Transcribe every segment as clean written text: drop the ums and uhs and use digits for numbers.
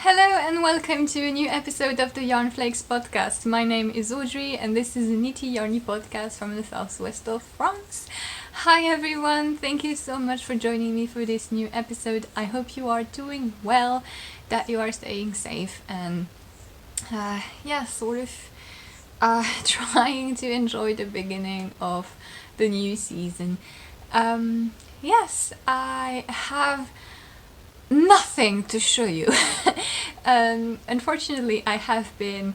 Hello and welcome to a new episode of the Yarnflakes Podcast. My name is Audrey and this is a nitty yarny podcast from the southwest of France. Hi everyone, thank you so much for joining me for this new episode. I hope you are doing well, that you are staying safe and trying to enjoy the beginning of the new season. Yes, I have nothing to show you. Unfortunately, I have been,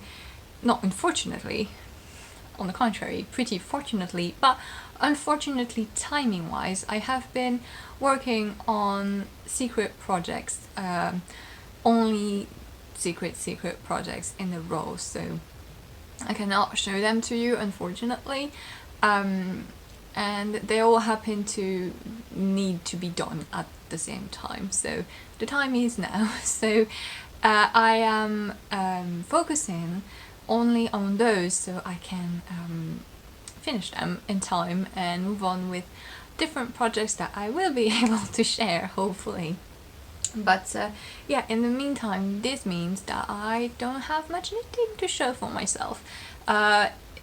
not unfortunately, on the contrary, pretty fortunately, but unfortunately timing wise, I have been working on secret projects, only secret projects in a row, so I cannot show them to you, unfortunately. And they all happen to need to be done at the same time, so the time is now. So I am focusing only on those so I can finish them in time and move on with different projects that I will be able to share, hopefully. But in the meantime, this means that I don't have much knitting to show for myself.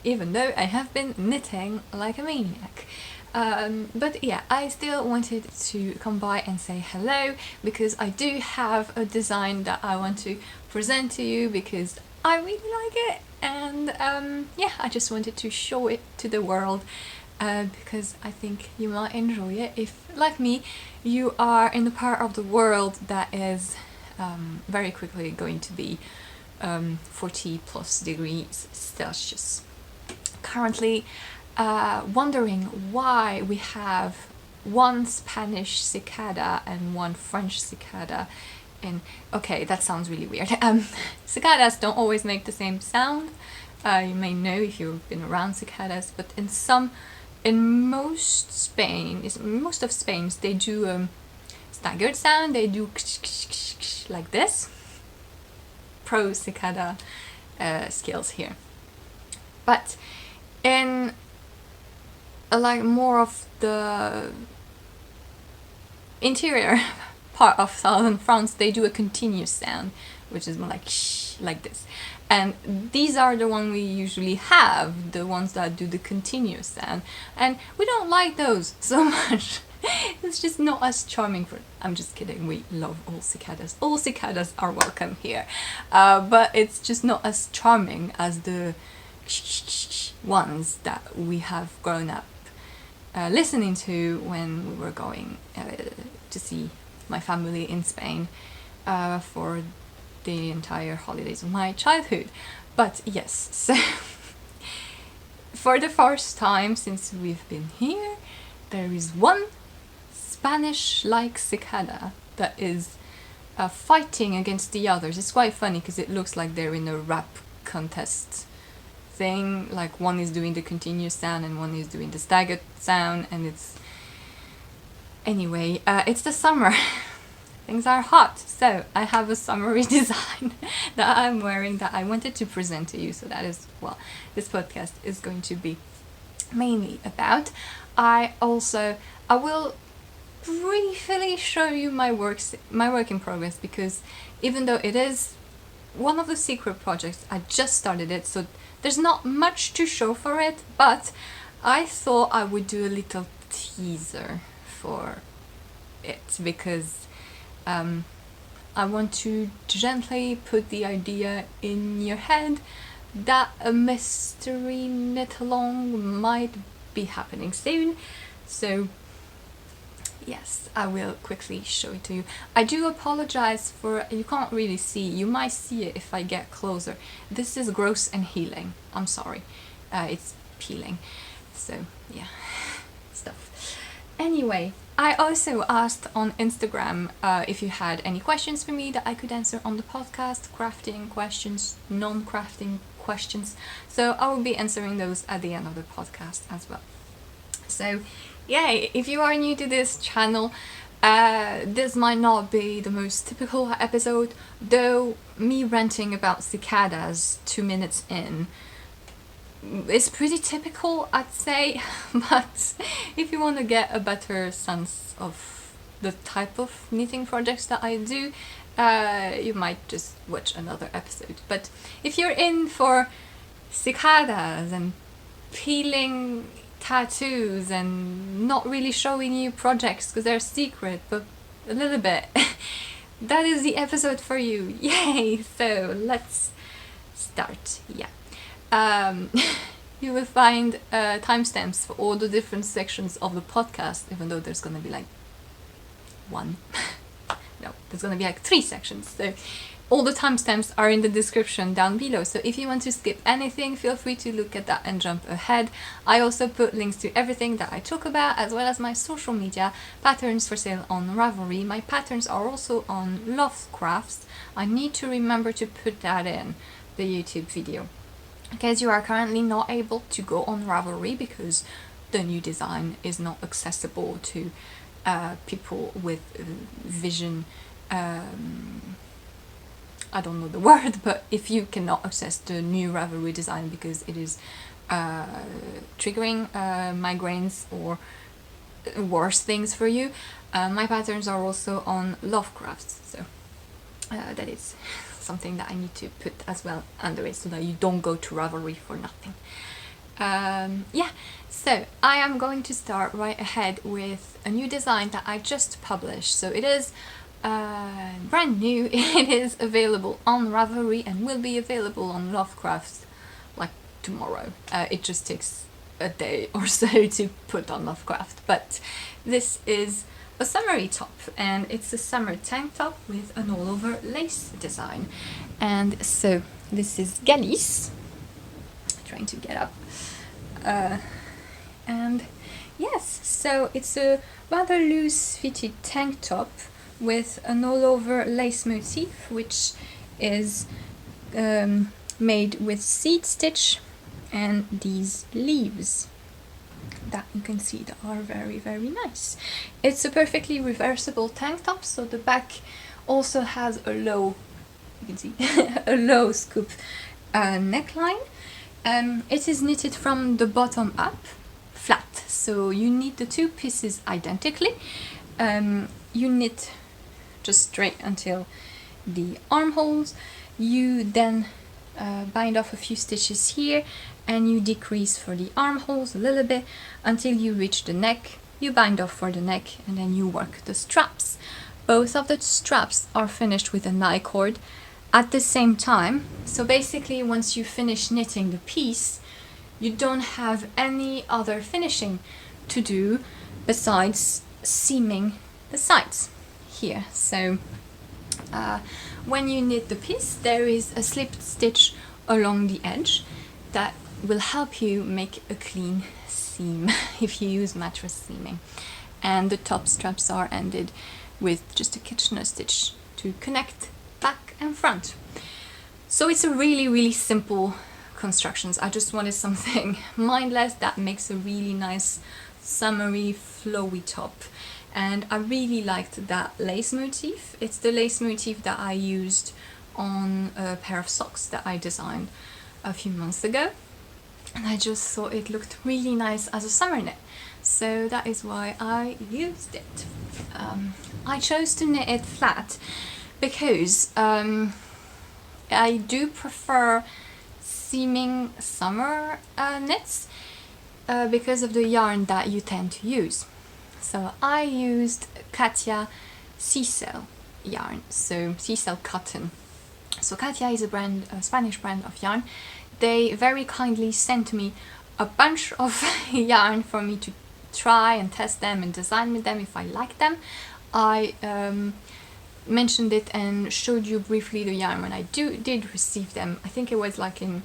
Even though I have been knitting like a maniac. But yeah, I still wanted to come by and say hello because I do have a design that I want to present to you because I really like it, and I just wanted to show it to the world because I think you might enjoy it if, like me, you are in the part of the world that is very quickly going to be 40 plus degrees Celsius. Currently wondering why we have one Spanish cicada and one French cicada. And okay, that sounds really weird. Cicadas don't always make the same sound. You may know if you've been around cicadas, but most of Spain, they do staggered sound. They do like this. Pro cicada skills here, but in like more of the interior part of southern France, they do a continuous sound, which is more like shh, like this. And these are the ones we usually have, the ones that do the continuous sound. And we don't like those so much. It's just not as charming I'm just kidding, we love all cicadas. All cicadas are welcome here. But it's just not as charming as the ones that we have grown up listening to when we were going to see my family in Spain for the entire holidays of my childhood. But yes, so for the first time since we've been here, there is one Spanish-like cicada that is fighting against the others. It's quite funny because it looks like they're in a rap contest thing, like one is doing the continuous sound and one is doing the staggered sound, and it's the summer. Things are hot, so I have a summery design that I'm wearing that I wanted to present to you, so that is what this podcast is going to be mainly about. I will briefly show you my work in progress, because even though it is one of the secret projects, I just started it, so there's not much to show for it, but I thought I would do a little teaser for it because I want to gently put the idea in your head that a mystery knit along might be happening soon. So yes, I will quickly show it to you. I do apologize for, you can't really see, you might see it if I get closer. This is gross and healing. I'm sorry. It's peeling. So yeah, stuff. Anyway, I also asked on Instagram if you had any questions for me that I could answer on the podcast, crafting questions, non-crafting questions. So I will be answering those at the end of the podcast as well. So yay, if you are new to this channel, this might not be the most typical episode, though me ranting about cicadas 2 minutes in is pretty typical, I'd say. But if you want to get a better sense of the type of knitting projects that I do, you might just watch another episode. But if you're in for cicadas and peeling tattoos and not really showing you projects because they're secret, but a little bit, that is the episode for you. Yay! So let's start. You will find timestamps for all the different sections of the podcast, even though there's gonna be like one. No, there's gonna be like 3 sections. So all the timestamps are in the description down below. So if you want to skip anything, feel free to look at that and jump ahead. I also put links to everything that I talk about, as well as my social media, patterns for sale on Ravelry. My patterns are also on Lovecrafts. I need to remember to put that in the YouTube video, because you are currently not able to go on Ravelry because the new design is not accessible to people with vision. I don't know the word, but if you cannot access the new Ravelry design because it is triggering migraines or worse things for you, my patterns are also on Lovecrafts. So that is something that I need to put as well under it, so that you don't go to Ravelry for nothing. So I am going to start right ahead with a new design that I just published. So it is brand new. It is available on Ravelry and will be available on Lovecraft like tomorrow. It just takes a day or so to put on Lovecraft, but this is a summery top, and it's a summer tank top with an all over lace design. And so this is Galice, trying to get up, and yes, so it's a rather loose fitted tank top with an all over lace motif, which is made with seed stitch and these leaves that you can see that are very, very nice. It's a perfectly reversible tank top, so the back also has a low, you can see, a low scoop neckline. It is knitted from the bottom up, flat, so you knit the 2 pieces identically. You knit just straight until the armholes. You then bind off a few stitches here, and you decrease for the armholes a little bit until you reach the neck. You bind off for the neck, and then you work the straps. Both of the straps are finished with a Ni-cord at the same time. So basically, once you finish knitting the piece, you don't have any other finishing to do besides seaming the sides here. So when you knit the piece, there is a slipped stitch along the edge that will help you make a clean seam if you use mattress seaming. And the top straps are ended with just a Kitchener stitch to connect back and front. So it's a really, really simple constructions. I just wanted something mindless that makes a really nice summery flowy top. And I really liked that lace motif. It's the lace motif that I used on a pair of socks that I designed a few months ago, and I just thought it looked really nice as a summer knit, so that is why I used it. I chose to knit it flat because I do prefer seaming summer knits because of the yarn that you tend to use. So I used Katia Cicel yarn, so Cicel cotton. So Katia is a Spanish brand of yarn. They very kindly sent me a bunch of yarn for me to try and test them and design with them if I like them. I mentioned it and showed you briefly the yarn when I did receive them. I think it was like in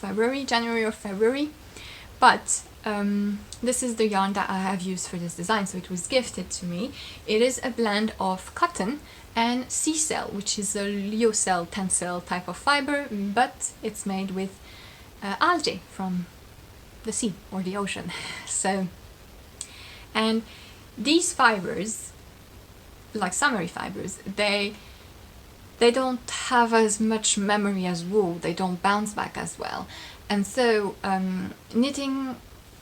January or February. But this is the yarn that I have used for this design, so it was gifted to me. It is a blend of cotton and Cicel, which is a lyocell tencel type of fiber, but it's made with algae from the sea or the ocean. So, and these fibers, like summery fibers, they don't have as much memory as wool. They don't bounce back as well. And so knitting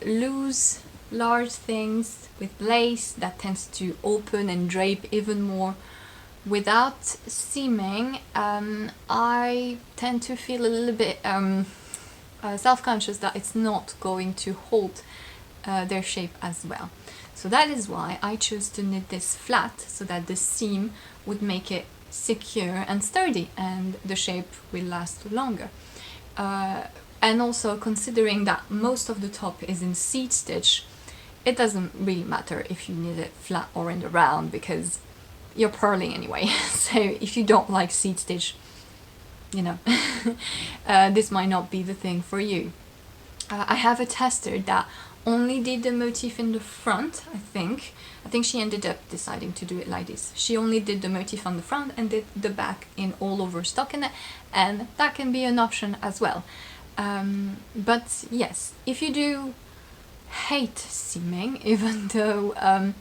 loose, large things with lace that tends to open and drape even more without seaming, I tend to feel a little bit self-conscious that it's not going to hold their shape as well. So that is why I chose to knit this flat, so that the seam would make it secure and sturdy and the shape will last longer. And also considering that most of the top is in seed stitch, it doesn't really matter if you knit it flat or in the round because you're purling anyway. So if you don't like seed stitch, you know, this might not be the thing for you. I have a tester that only did the motif in the front, I think. I think she ended up deciding to do it like this. She only did the motif on the front and did the back in all over stockinette, and that can be an option as well. But yes, if you do hate seaming, even though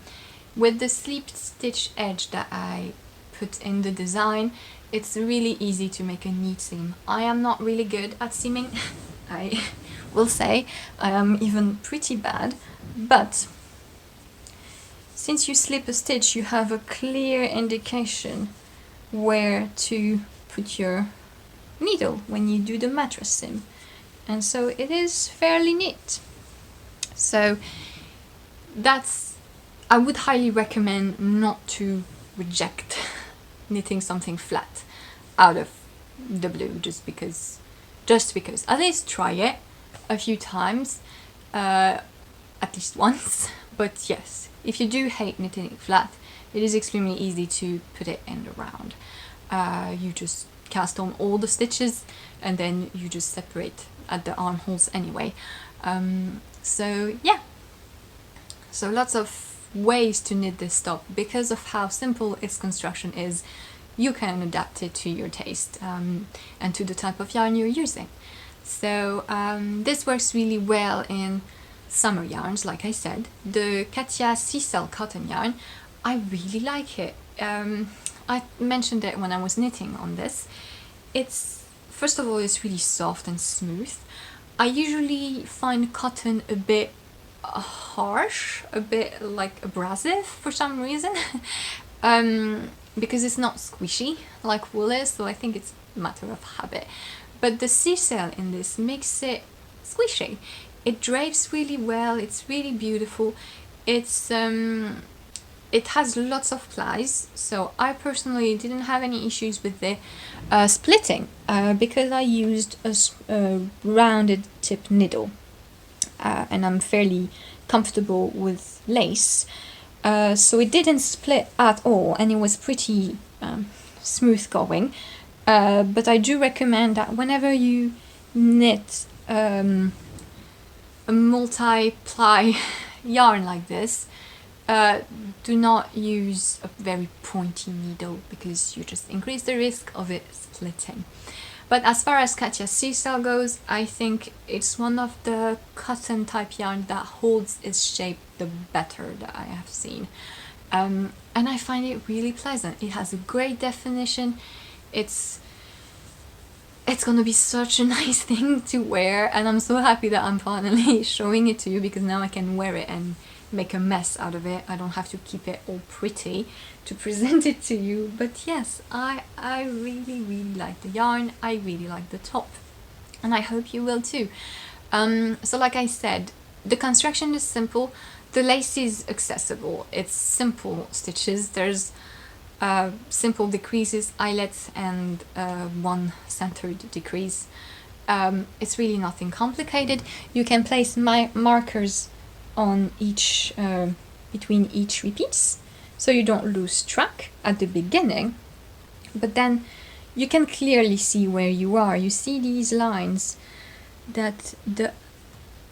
with the slip stitch edge that I put in the design, it's really easy to make a neat seam. I am not really good at seaming. I will say I am even pretty bad, but since you slip a stitch, you have a clear indication where to put your needle when you do the mattress seam, and so it is fairly neat. So I would highly recommend not to reject knitting something flat out of the blue just because. At least try it a few times, at least once. But yes, if you do hate knitting it flat, it is extremely easy to put it in the round. You just cast on all the stitches and then you just separate at the armholes anyway. So yeah, so lots of ways to knit this top. Because of how simple its construction is, you can adapt it to your taste and to the type of yarn you're using. So this works really well in summer yarns, like I said. The Katia Sea cotton yarn, I really like it. I mentioned it when I was knitting on this. First of all, it's really soft and smooth. I usually find cotton a bit harsh, a bit like abrasive for some reason. Because it's not squishy like wool is, so I think it's a matter of habit. But the sea in this makes it squishy. It drapes really well, it's really beautiful. It has lots of plies, so I personally didn't have any issues with the splitting because I used a rounded tip needle and I'm fairly comfortable with lace. So it didn't split at all and it was pretty smooth going. But I do recommend that whenever you knit a multi-ply yarn like this, do not use a very pointy needle because you just increase the risk of it splitting. But as far as Katia Sea goes, I think it's one of the cotton type yarn that holds its shape the better that I have seen. And I find it really pleasant. It has a great definition. It's gonna be such a nice thing to wear, and I'm so happy that I'm finally showing it to you because now I can wear it and make a mess out of it. I don't have to keep it all pretty to present it to you. But yes, I really like the yarn. I really like the top, and I hope you will too. So like I said, the construction is simple. The lace is accessible. It's simple stitches. There's simple decreases, eyelets, and one centered decrease. It's really nothing complicated. You can place markers on each between each repeats, so you don't lose track at the beginning, but then you can clearly see where you are. You see these lines that the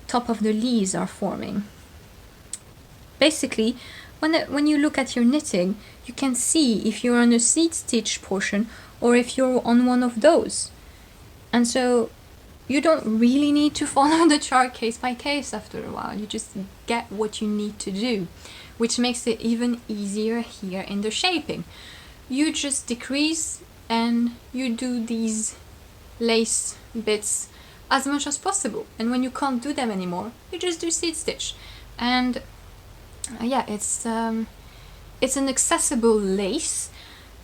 top of the leaves are forming. Basically, when you look at your knitting, you can see if you're on a seed stitch portion or if you're on one of those. And so you don't really need to follow the chart case by case after a while. You just get what you need to do, which makes it even easier here in the shaping. You just decrease and you do these lace bits as much as possible. And when you can't do them anymore, you just do seed stitch. And yeah, it's an accessible lace.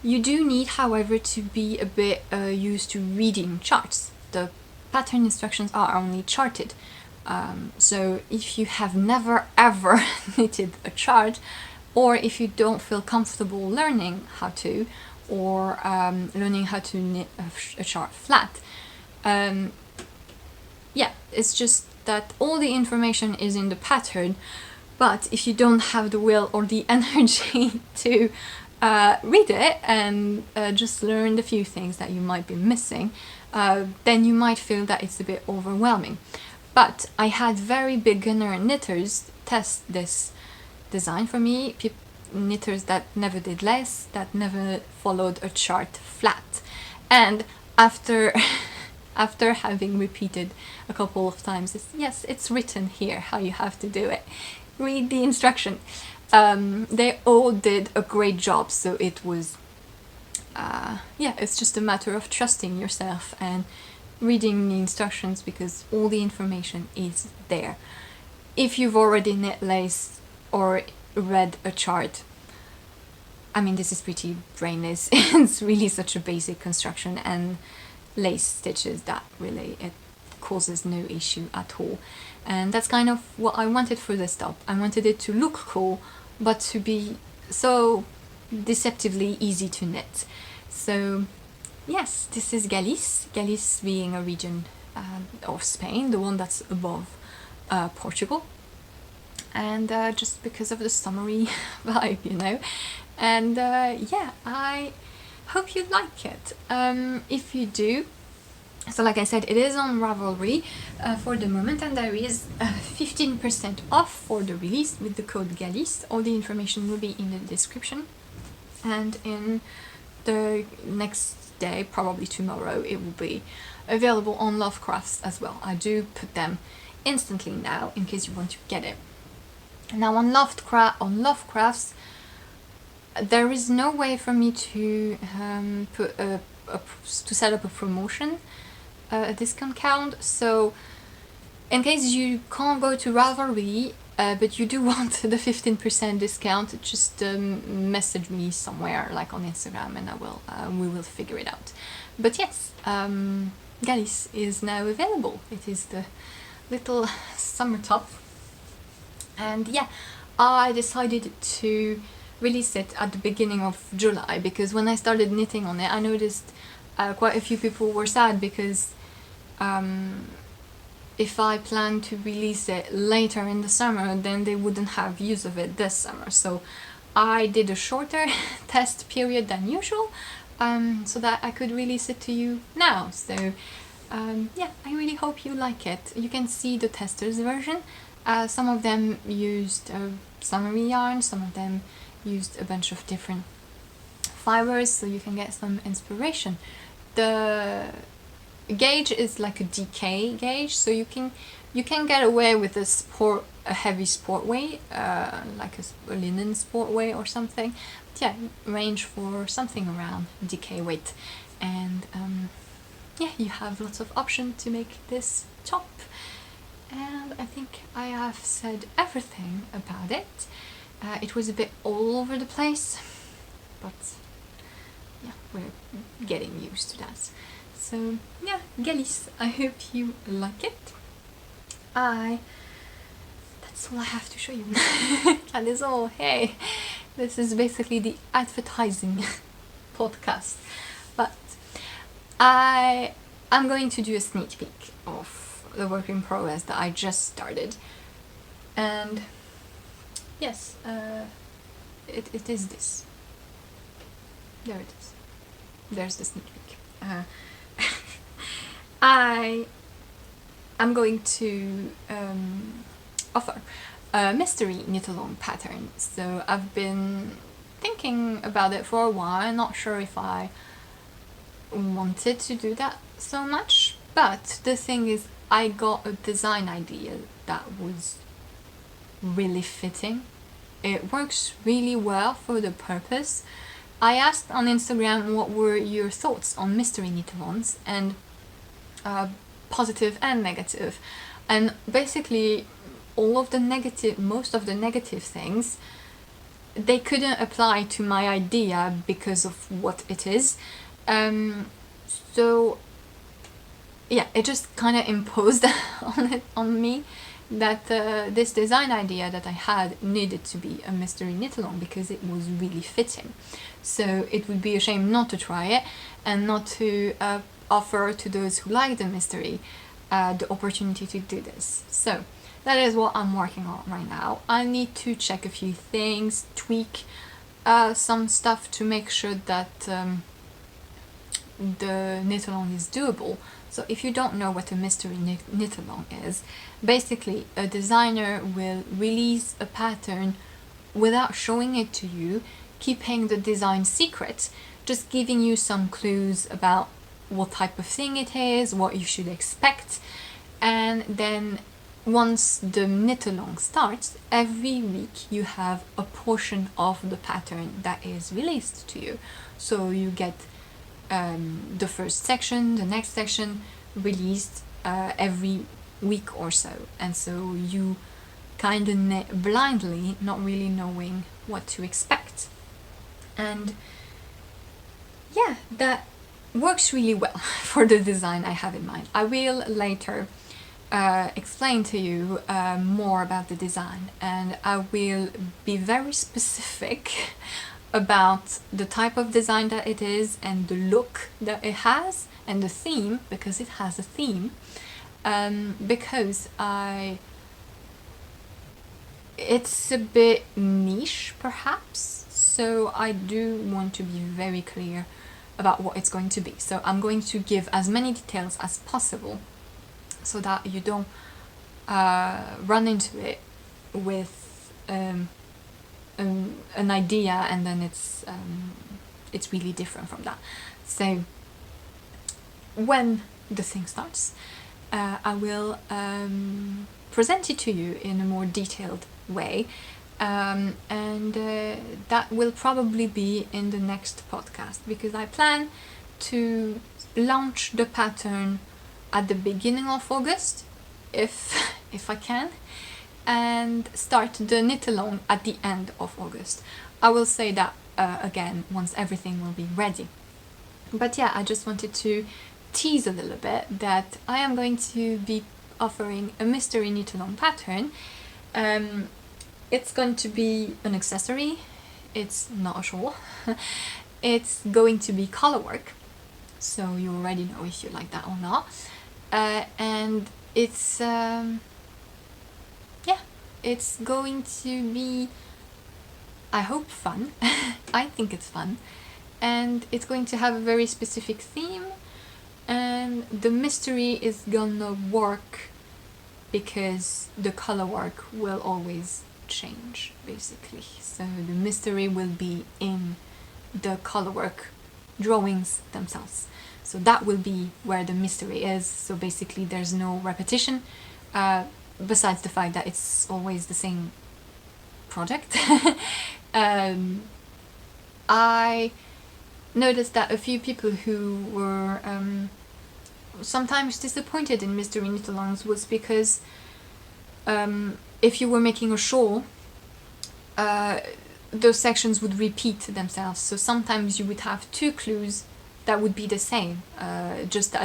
You do need, however, to be a bit used to reading charts. The pattern instructions are only charted. So if you have never ever knitted a chart, or if you don't feel comfortable learning how to, or learning how to knit a chart flat, yeah, it's just that all the information is in the pattern, but if you don't have the will or the energy to read it and just learn the few things that you might be missing, then you might feel that it's a bit overwhelming. But I had very beginner knitters test this design for me, knitters that never did lace, that never followed a chart flat. And after after having repeated a couple of times, yes, it's written here how you have to do it. Read the instruction. They all did a great job, so it was it's just a matter of trusting yourself and reading the instructions, because all the information is there. If you've already knit lace or read a chart, I mean, this is pretty brainless. It's really such a basic construction, and lace stitches that really, it causes no issue at all. And that's kind of what I wanted for this top. I wanted it to look cool, but to be so deceptively easy to knit. So yes, this is Galice. Galice being a region of Spain, the one that's above Portugal. And just because of the summery vibe, you know. And I hope you like it. If you do, so like I said, it is on Ravelry for the moment, and there is 15% off for the release with the code GALICE. All the information will be in the description, and in the next day, probably tomorrow, it will be available on Lovecrafts as well. I do put them instantly now in case you want to get it. Now on Lovecrafts, there is no way for me to to set up a promotion, a discount count. So in case you can't go to Ravelry, but you do want the 15% discount, just message me somewhere, like on Instagram, and we will figure it out. But yes, Galice is now available. It is the little summer top, and yeah, I decided to release it at the beginning of July, because when I started knitting on it, I noticed quite a few people were sad because if I planned to release it later in the summer, then they wouldn't have use of it this summer. So I did a shorter test period than usual, so that I could release it to you now. So yeah, I really hope you like it. You can see the testers version. Some of them used summery yarn, some of them used a bunch of different fibers, so you can get some inspiration. The gauge is like a DK gauge, so you can get away with a heavy sport weight, like a linen sport weight or something. But yeah, range for something around DK weight, and yeah, you have lots of options to make this top. And I think I have said everything about it. It was a bit all over the place, but yeah, we're getting used to that. So yeah, Galice, I hope you like it. That's all I have to show you. That is all. Hey, this is basically the advertising podcast, but I'm going to do a sneak peek of the work in progress that I just started, and yes, it is this. There it is. There's the sneak peek. I'm going to offer a mystery knit-along pattern. So I've been thinking about it for a while, not sure if I wanted to do that so much, but the thing is, I got a design idea that was really fitting. It works really well for the purpose. I asked on Instagram what were your thoughts on mystery knit-alongs, and positive and negative, and basically most of the negative things they couldn't apply to my idea because of what it is. So yeah, it just kind of imposed on me that this design idea that I had needed to be a mystery knit along because it was really fitting. So it would be a shame not to try it and not to offer to those who like the mystery the opportunity to do this. So that is what I'm working on right now. I need to check a few things, tweak some stuff to make sure that the knit along is doable. So if you don't know what a mystery knit along is, basically a designer will release a pattern without showing it to you, keeping the design secret, just giving you some clues about what type of thing it is, what you should expect, and then once the knit along starts, every week you have a portion of the pattern that is released to you. So you get the first section, the next section released every week or so, and so you kind of knit blindly, not really knowing what to expect. And yeah, that works really well for the design I have in mind. I will later explain to you more about the design, and I will be very specific about the type of design that it is and the look that it has and the theme, because it has a theme, because it's a bit niche perhaps, so I do want to be very clear about what it's going to be. So I'm going to give as many details as possible so that you don't run into it with an idea and then it's really different from that. So when the thing starts, I will present it to you in a more detailed way, and that will probably be in the next podcast, because I plan to launch the pattern at the beginning of August, if I can, and start the knit along at the end of August. I will say that again once everything will be ready. But yeah, I just wanted to tease a little bit that I am going to be offering a mystery knit along pattern. It's going to be an accessory, it's not a shawl. It's going to be color work, so you already know if you like that or not. And it's it's going to be, I hope, fun. I think it's fun, and it's going to have a very specific theme, and the mystery is gonna work because the color work will always change, basically. So the mystery will be in the color work drawings themselves. So that will be where the mystery is. So basically there's no repetition, besides the fact that it's always the same project. I noticed that a few people who were sometimes disappointed in mystery knit-alongs was because if you were making a shawl, those sections would repeat themselves. So sometimes you would have two clues that would be the same, just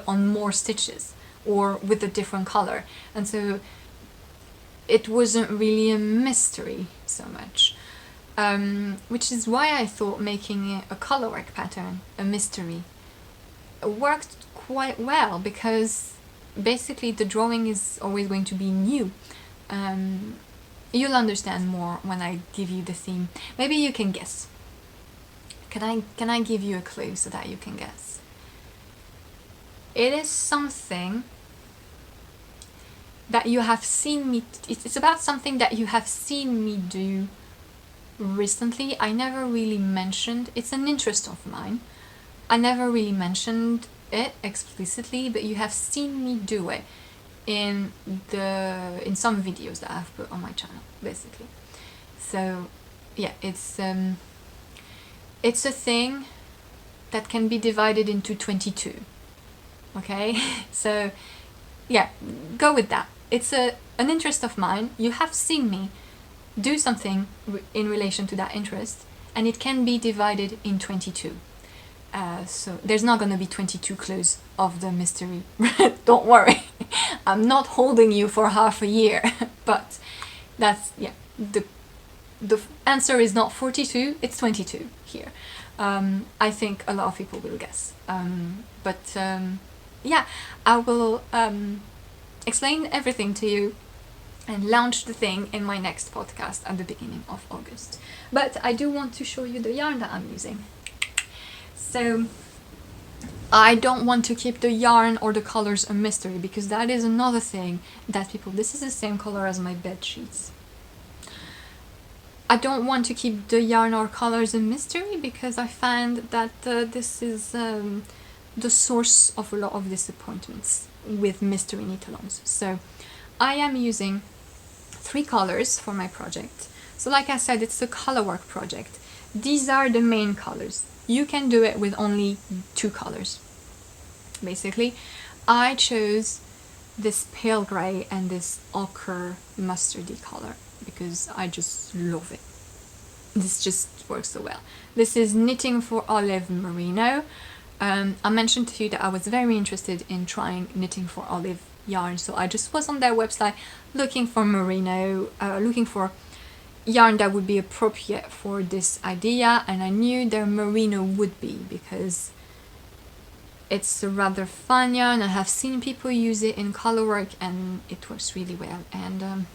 on more stitches or with a different color, and so it wasn't really a mystery so much, which is why I thought making a colorwork pattern a mystery worked quite well, because basically the drawing is always going to be new. You'll understand more when I give you the theme. Maybe you can guess. Can I give you a clue so that you can guess? It is something that you have seen me, it's about something that you have seen me do recently. I never really mentioned, it's an interest of mine. I never really mentioned it explicitly, but you have seen me do it in some videos that I've put on my channel, basically. So yeah, it's a thing that can be divided into 22. Okay, so yeah, go with that. It's an interest of mine. You have seen me do something in relation to that interest, and it can be divided in 22. So there's not going to be 22 clues of the mystery. Don't worry. I'm not holding you for half a year. But that's, yeah, the answer is not 42, it's 22 here. I think a lot of people will guess. Yeah, I will explain everything to you and launch the thing in my next podcast at the beginning of August. But I do want to show you the yarn that I'm using. So I don't want to keep the yarn or the colors a mystery, because that is another thing that people, this is the same color as my bed sheets. I don't want to keep the yarn or colors a mystery because I find that this is the source of a lot of disappointments with mystery knit-alongs. So I am using 3 colors for my project. So like I said, it's a colorwork project. These are the main colors. You can do it with only 2 colors. Basically, I chose this pale grey and this ochre mustardy color because I just love it. This just works so well. This is Knitting for Olive Merino. I mentioned to you that I was very interested in trying Knitting for Olive yarn, so I just was on their website looking for merino, looking for yarn that would be appropriate for this idea, and I knew their merino would be because it's a rather fun yarn. I have seen people use it in colorwork and it works really well, and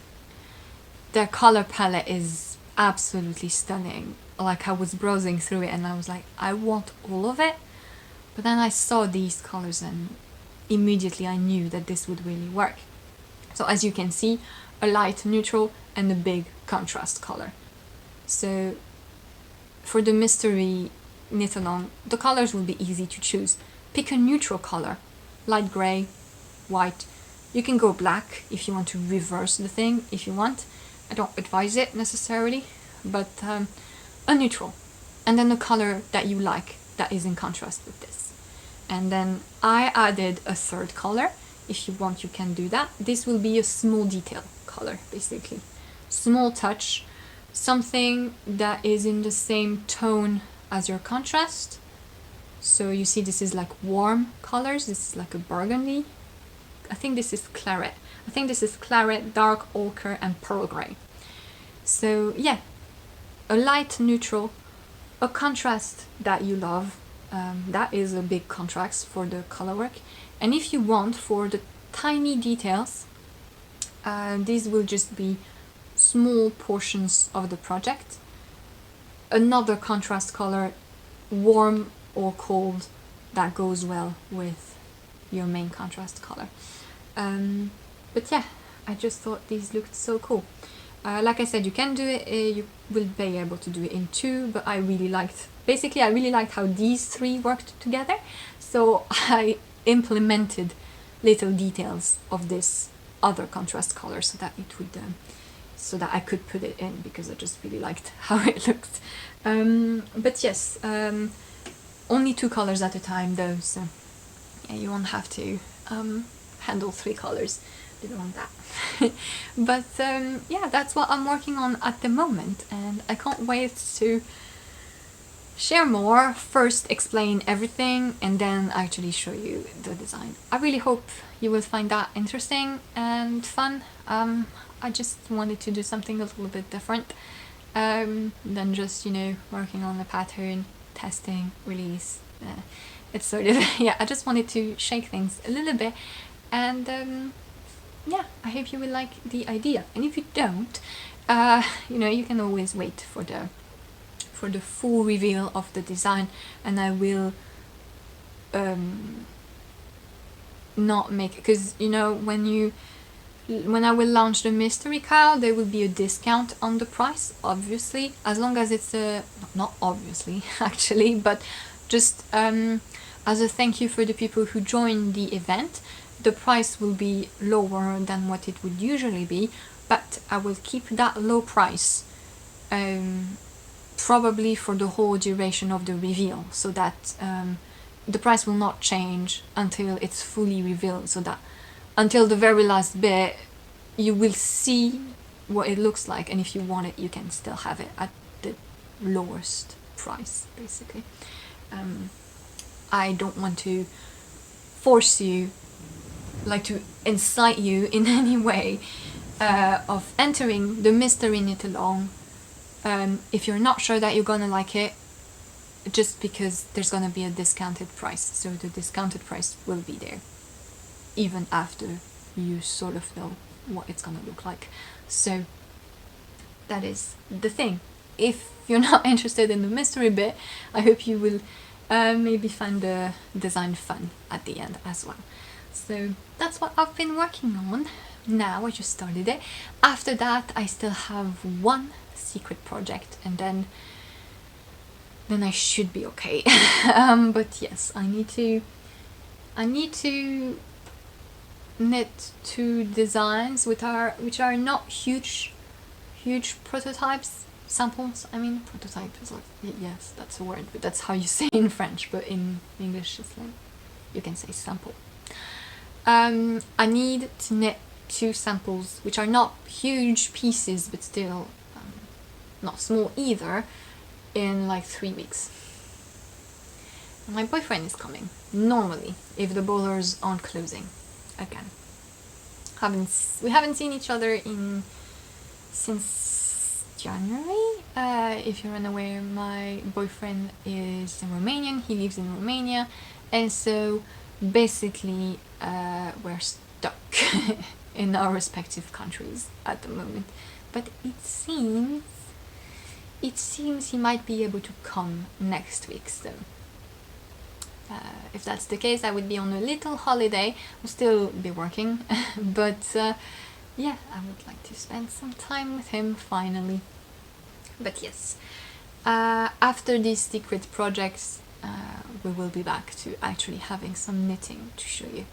their color palette is absolutely stunning. Like, I was browsing through it and I was like, I want all of it. But then I saw these colors and immediately I knew that this would really work. So as you can see, a light neutral and a big contrast color. So for the mystery knit along, the colors will be easy to choose. Pick a neutral color, light gray, white. You can go black if you want to reverse the thing, if you want. I don't advise it necessarily, but a neutral. And then a color that you like that is in contrast with this. And then I added a 3rd color. If you want, you can do that. This will be a small detail color, basically. Small touch, something that is in the same tone as your contrast. So you see this is like warm colors. This is like a burgundy. I think this is claret. Dark ochre and pearl grey. So yeah, a light neutral, a contrast that you love. That is a big contrast for the colorwork. And if you want, for the tiny details, these will just be small portions of the project. Another contrast color, warm or cold, that goes well with your main contrast color. But yeah, I just thought these looked so cool. Like I said, you can do it, you will be able to do it in 2, but I really liked how these 3 worked together. So I implemented little details of this other contrast color so that it would, so that I could put it in, because I just really liked how it looked. But yes, only 2 colors at a time though, so yeah, you won't have to handle 3 colors. Didn't want that. But yeah, that's what I'm working on at the moment, and I can't wait to share more. First explain everything and then actually show you the design. I really hope you will find that interesting and fun. I just wanted to do something a little bit different than just, working on the pattern, testing, release. It's sort of, yeah, I just wanted to shake things a little bit, and yeah, I hope you will like the idea. And if you don't, you can always wait for the full reveal of the design, and I will not make, because when I will launch the mystery MKAL, there will be a discount on the price, obviously, as long as it's not obviously actually, but just as a thank you for the people who join the event. The price will be lower than what it would usually be, but I will keep that low price probably for the whole duration of the reveal, so that the price will not change until it's fully revealed, so that until the very last bit you will see what it looks like, and if you want it, you can still have it at the lowest price, basically. I don't want to force you, like to incite you in any way of entering the mystery knit along if you're not sure that you're gonna like it, just because there's gonna be a discounted price. So the discounted price will be there even after you sort of know what it's gonna look like. So that is the thing. If you're not interested in the mystery bit, I hope you will maybe find the design fun at the end as well. So that's what I've been working on now. I just started it. After that, I still have one secret project, and then I should be okay. But yes, I need to knit 2 designs which are not huge prototypes, samples. I mean, prototype is like, yes, that's a word, but that's how you say in French, but in English it's like, you can say sample. I need to knit 2 samples which are not huge pieces, but still not small either, in like 3 weeks. My boyfriend is coming, normally, if the borders aren't closing again. We haven't seen each other since January. If you're unaware, my boyfriend is Romanian, he lives in Romania, and so basically we're stuck in our respective countries at the moment. But it seems he might be able to come next week, so if that's the case, I would be on a little holiday. I'll still be working, but yeah, I would like to spend some time with him finally. But yes, after these secret projects, we will be back to actually having some knitting to show you.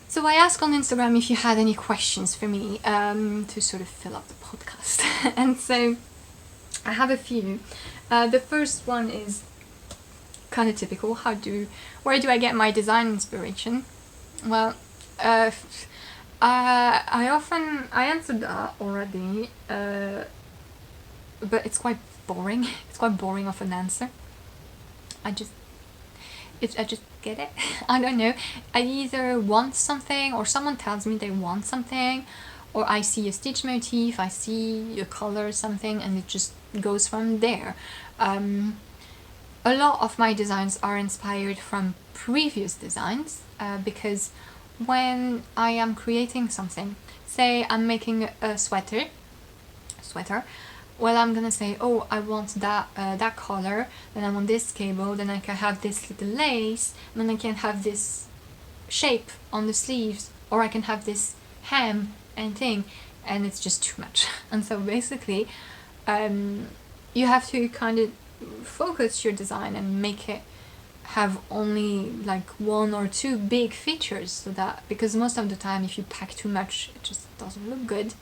So I asked on Instagram if you had any questions for me to sort of fill up the podcast. And so I have a few. The first one is kind of typical. Where do I get my design inspiration? Well, I answered that already, but it's quite boring. It's quite boring of an answer. I just get it. I don't know. I either want something, or someone tells me they want something, or I see a stitch motif, I see a color or something, and it just goes from there. A lot of my designs are inspired from previous designs, because when I am creating something, say I'm making a sweater, well, I'm gonna say, oh, I want that color, then I want this cable, then I can have this little lace, and then I can have this shape on the sleeves, or I can have this hem and thing, and it's just too much. And so basically, you have to kind of focus your design and make it have only like 1 or 2 big features, so that, because most of the time if you pack too much, it just doesn't look good.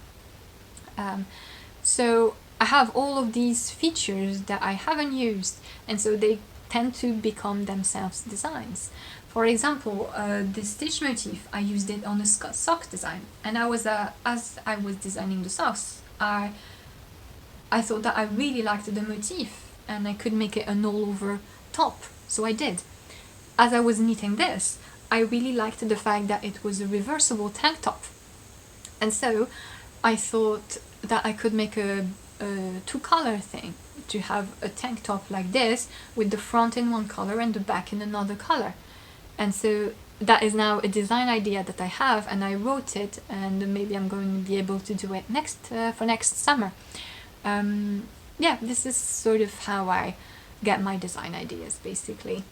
So I have all of these features that I haven't used, and so they tend to become themselves designs. For example, this stitch motif, I used it on a sock design, and as I was designing the socks, I thought that I really liked the motif, and I could make it an all-over top, so I did. As I was knitting this, I really liked the fact that it was a reversible tank top, and so I thought that I could make a 2-color thing, to have a tank top like this with the front in one color and the back in another color. And so that is now a design idea that I have, and I wrote it, and maybe I'm going to be able to do it for next summer. Yeah, this is sort of how I get my design ideas, basically.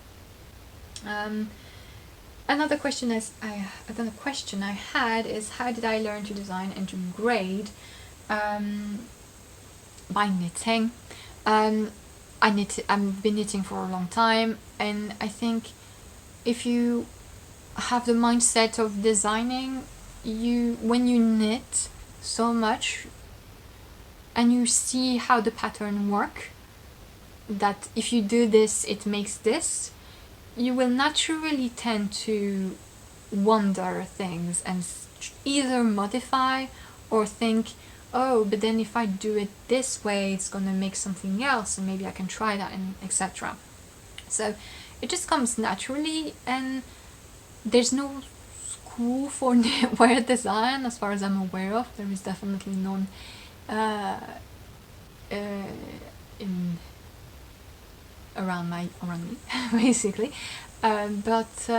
Another question I had is, how did I learn to design and to grade? By knitting. I've been knitting for a long time, and I think if you have the mindset of designing, when you knit so much and you see how the pattern work, that if you do this, it makes this, you will naturally tend to wonder things and either modify or think, oh, but then if I do it this way, it's gonna make something else, and maybe I can try that, and etc. So it just comes naturally, and there's no school for knitwear design as far as I'm aware of. There is definitely none in around me basically, but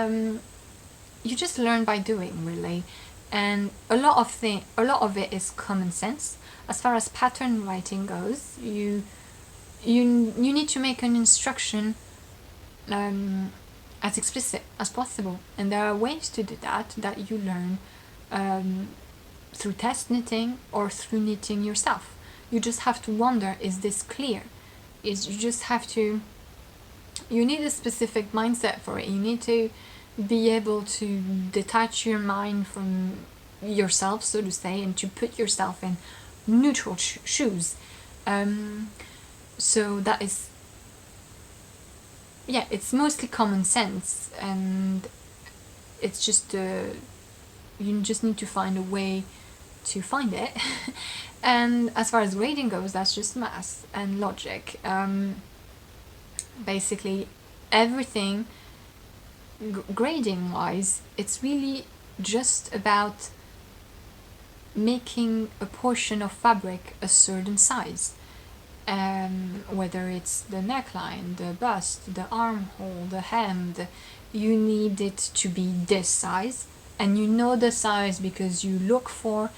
you just learn by doing, really. And a lot of it is common sense. As far as pattern writing goes, you need to make an instruction as explicit as possible, and there are ways to do that you learn through test knitting or through knitting yourself. You just have to wonder, is this clear? You need a specific mindset for it. You need to be able to detach your mind from yourself, so to say, and to put yourself in neutral shoes. So that is, it's mostly common sense, and it's just you just need to find a way to find it. And as far as grading goes, that's just math and logic. Basically everything grading wise, it's really just about making a portion of fabric a certain size, whether it's the neckline, the bust, the armhole, the hem, you need it to be this size, and you know the size because you look for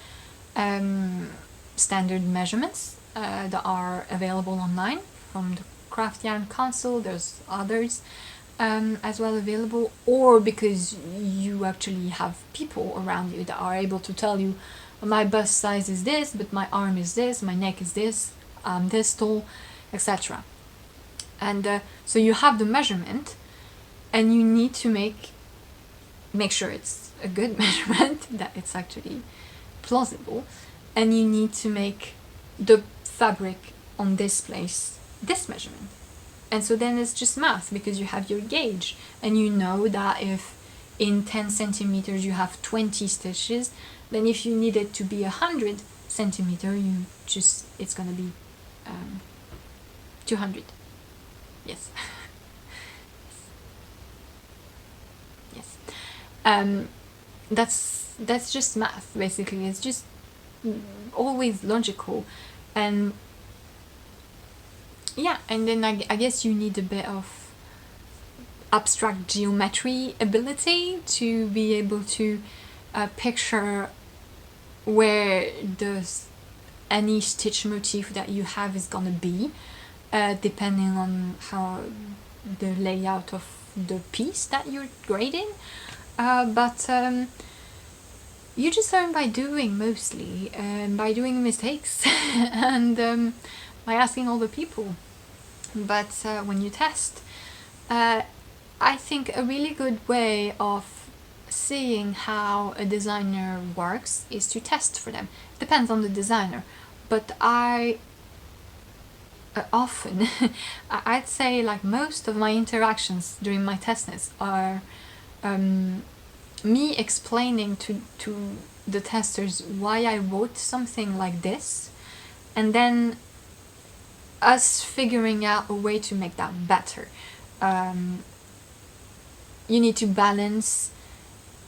standard measurements that are available online from the Craft Yarn Council. There's others as well available, or because you actually have people around you that are able to tell you, my bust size is this, but my arm is this, my neck is this, this tall, etc. And so you have the measurement, and you need to make sure it's a good measurement, that it's actually plausible, and you need to make the fabric on this place this measurement. And so then it's just math, because you have your gauge, and you know that if in 10 centimeters you have 20 stitches, then if you need it to be 100 centimeter, it's gonna be 200. Yes. Yes. That's just math, basically. It's just always logical, and and then I guess you need a bit of abstract geometry ability to be able to picture where any stitch motif that you have is gonna be, depending on how the layout of the piece that you're grading. But you just learn by doing, mostly, and by doing mistakes and by asking other people. But when you test, I think a really good way of seeing how a designer works is to test for them. Depends on the designer, but I often I'd say, like, most of my interactions during my test knits are me explaining to the testers why I wrote something like this, and then us figuring out a way to make that better. You need to balance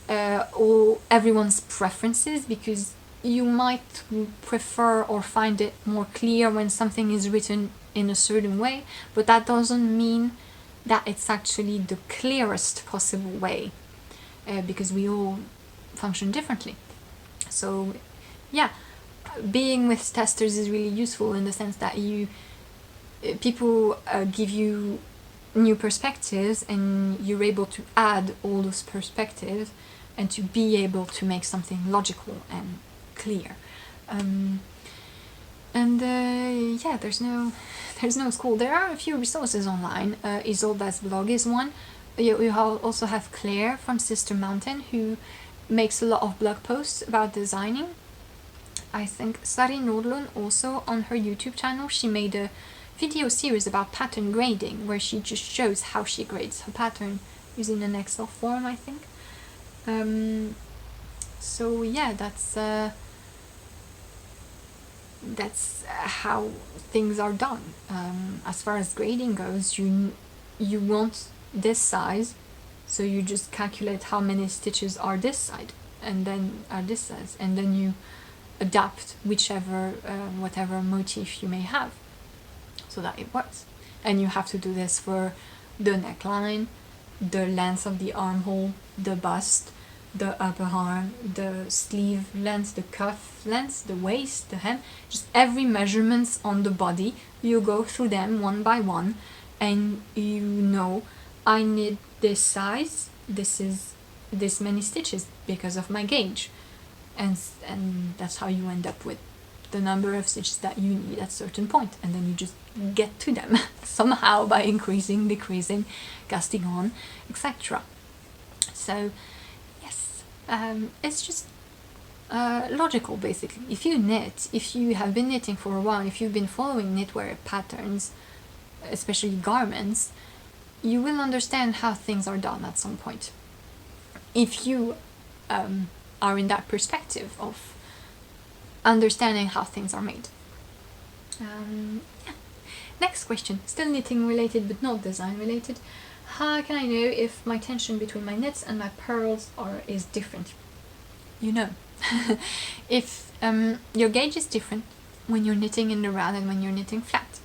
everyone's preferences, because you might prefer or find it more clear when something is written in a certain way, but that doesn't mean that it's actually the clearest possible way, because we all function differently. So being with testers is really useful, in the sense that people give you new perspectives, and you're able to add all those perspectives and to be able to make something logical and clear. There's no school. There are a few resources online. Isolda's blog is one. You also have Claire from Sister Mountain, who makes a lot of blog posts about designing. I think Sari Nordlund also, on her YouTube channel, she made a video series about pattern grading, where she just shows how she grades her pattern using an Excel form, I think. That's that's how things are done. As far as grading goes, you want this size, so you just calculate how many stitches are this side and then are this size, and then you adapt whichever whatever motif you may have so that it works. And you have to do this for the neckline, the length of the armhole, the bust, the upper arm, the sleeve length, the cuff length, the waist, the hem, just every measurements on the body. You go through them one by one, and you know, I need this size, this is this many stitches because of my gauge, and that's how you end up with the number of stitches that you need at a certain point, and then you just get to them somehow by increasing, decreasing, casting on, etc. So yes, it's just logical basically. If you knit, if you have been knitting for a while, if you've been following knitwear patterns, especially garments, you will understand how things are done at some point. If you are in that perspective of understanding how things are made. Yeah. Next question, still knitting related but not design related. How can I know if my tension between my knits and my purls is different? You know. If your gauge is different when you're knitting in the round and when you're knitting flat,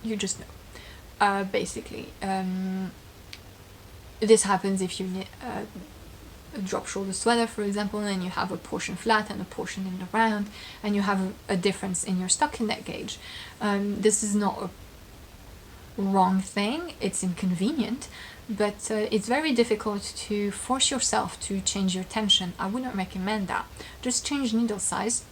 you just know. Basically, this happens if you knit a drop shoulder sweater, for example, and you have a portion flat and a portion in the round, and you have a difference in your stockinette gauge. This is not a wrong thing, it's inconvenient, but it's very difficult to force yourself to change your tension. I wouldn't recommend that. Just change needle size,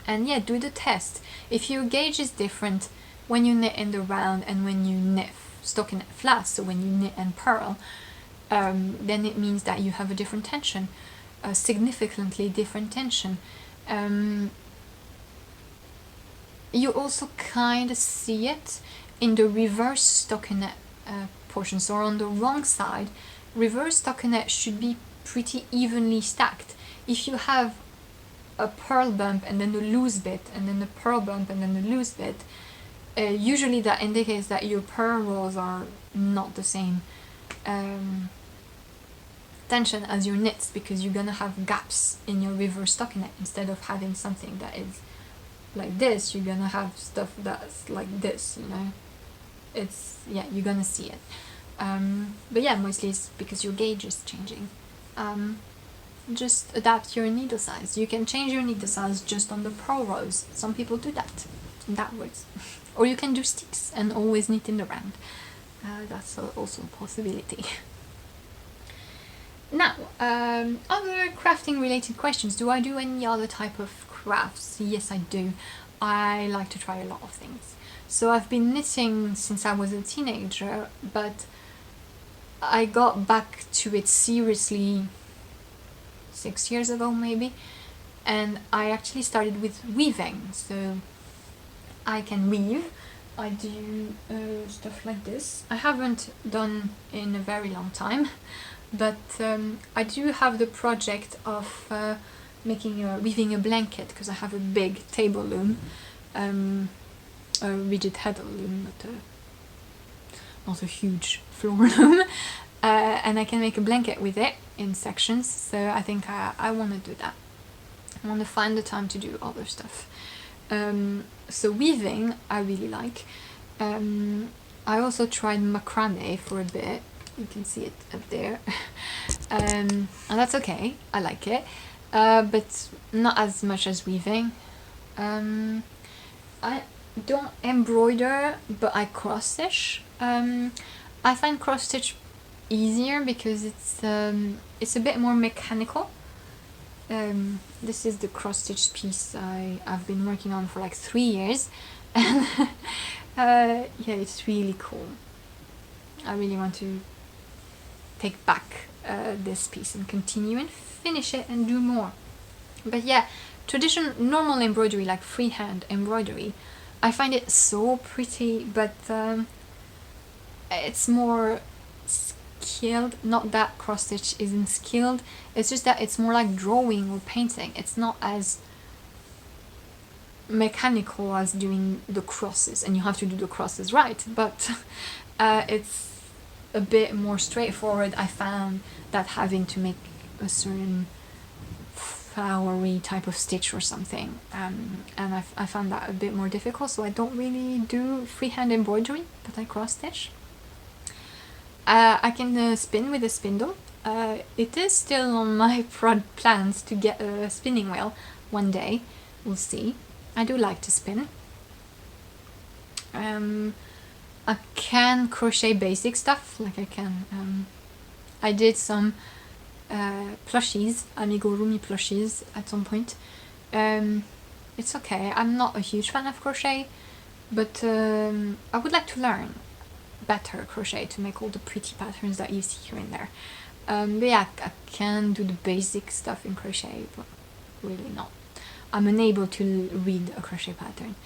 and yeah, do the test. If your gauge is different when you knit in the round and when you knit stockinette flat, so when you knit and purl, then it means that you have a different tension, a significantly different tension. You also kind of see it in the reverse stockinette portion. So on the wrong side, reverse stockinette should be pretty evenly stacked. If you have a purl bump and then a loose bit, and then a purl bump and then a loose bit, usually that indicates that your purl rolls are not the same tension as your knits, because you're gonna have gaps in your reverse stockinette. Instead of having something that is like this, you're gonna have stuff that's like this, you know. It's, yeah, you're gonna see it. But yeah, mostly it's because your gauge is changing. Just adapt your needle size. You can change your needle size just on the purl rows. Some people do that, and that works. Or you can do sticks and always knit in the round. That's also a possibility. Now, other crafting related questions. Do I do any other type of crafts? Yes, I do. I like to try a lot of things. So I've been knitting since I was a teenager, but I got back to it seriously 6 years ago maybe, and I actually started with weaving. So I can weave. I do stuff like this. I haven't done in a very long time, but I do have the project of weaving a blanket, because I have a big table loom, a rigid head loom, not a huge floor loom, and I can make a blanket with it in sections. So I think I want to do that. I want to find the time to do other stuff. So weaving I really like. I also tried macrame for a bit. You can see it up there. And that's okay, I like it, but not as much as weaving. I don't embroider, but I cross stitch. I find cross stitch easier because it's a bit more mechanical. This is the cross stitch piece I've been working on for like 3 years, and yeah, it's really cool. I really want to take back this piece and continue and finish it and do more. But yeah, normal embroidery, like freehand embroidery, I find it so pretty, but it's more skilled. Not that cross stitch isn't skilled, it's just that it's more like drawing or painting. It's not as mechanical as doing the crosses, and you have to do the crosses right, but it's a bit more straightforward. I found that having to make a certain flowery type of stitch or something, and I found that a bit more difficult, so I don't really do freehand embroidery, but I cross stitch. I can spin with a spindle. It is still on my plans to get a spinning wheel one day. We'll see. I do like to spin. I can crochet basic stuff, like I did some plushies, amigurumi plushies at some point. It's okay. I'm not a huge fan of crochet, but I would like to learn better crochet to make all the pretty patterns that you see here and there. But yeah, I can do the basic stuff in crochet, but really not. I'm unable to read a crochet pattern.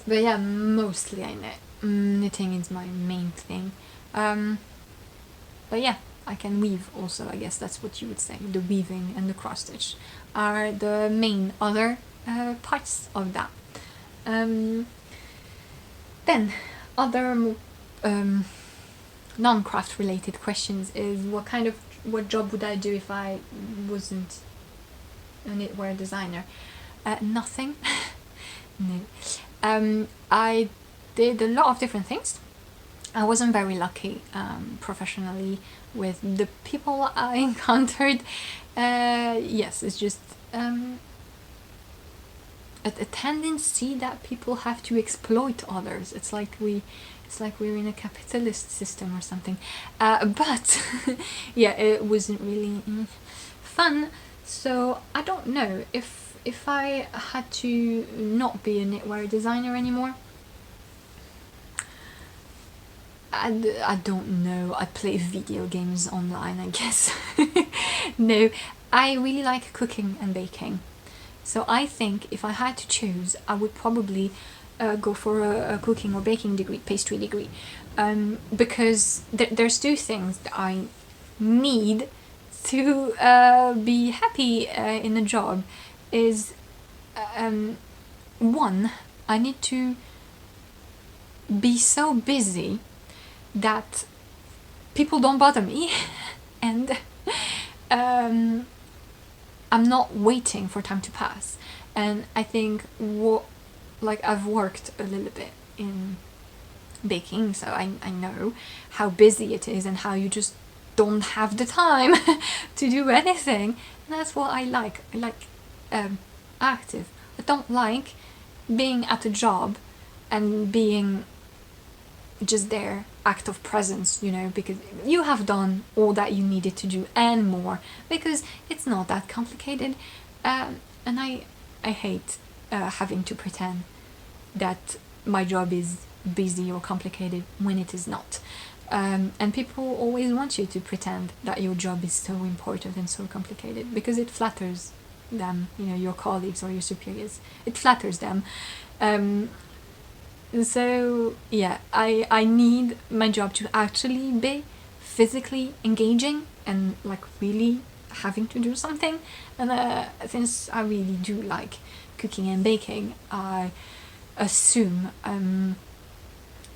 But yeah, mostly I knit. Knitting is my main thing. But yeah, I can weave also, I guess that's what you would say. The weaving and the cross stitch are the main other parts of that. Then, other non-craft related questions is what job would I do if I wasn't a knitwear designer? Nothing. No. I did a lot of different things. I wasn't very lucky professionally with the people I encountered. Yes, it's just a tendency that people have to exploit others. It's like we're in a capitalist system or something. But yeah, it wasn't really fun. So I don't know if I had to not be a knitwear designer anymore. I don't know. I'd play video games online, I guess. No, I really like cooking and baking. So I think if I had to choose, I would probably go for a cooking or baking degree, pastry degree. Because there's two things that I need to be happy in a job. Is one, I need to be so busy that people don't bother me, and I'm not waiting for time to pass. And I think I've worked a little bit in baking, so I know how busy it is and how you just don't have the time to do anything. And that's what I like. I like active. I don't like being at a job and being just there, act of presence, because you have done all that you needed to do and more, because it's not that complicated. And I hate having to pretend that my job is busy or complicated when it is not. And people always want you to pretend that your job is so important and so complicated, because it flatters them, your colleagues or your superiors. It flatters them. So yeah, I need my job to actually be physically engaging and really having to do something. And since I really do like cooking and baking, I assume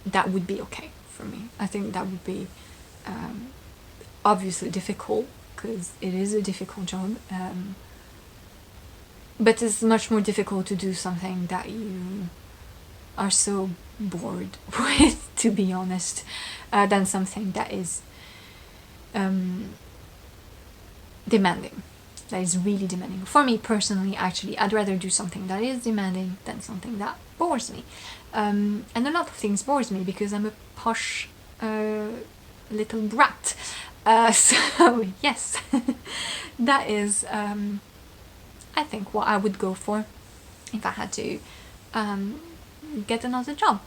that would be okay for me. I think that would be obviously difficult, because it is a difficult job, but it's much more difficult to do something that you are so bored with, to be honest, than something that is demanding, that is really demanding. For me personally, actually, I'd rather do something that is demanding than something that bores me. And a lot of things bores me because I'm a posh little brat. So yes, that is I think what I would go for if I had to get another job.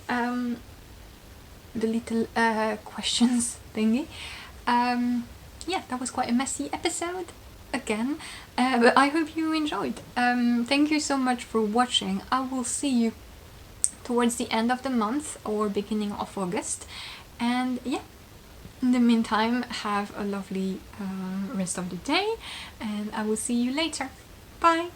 The little questions thingy. Yeah, that was quite a messy episode again, but I hope you enjoyed. Thank you so much for watching. I will see you towards the end of the month or beginning of August, and yeah, in the meantime, have a lovely rest of the day, and I will see you later. Bye!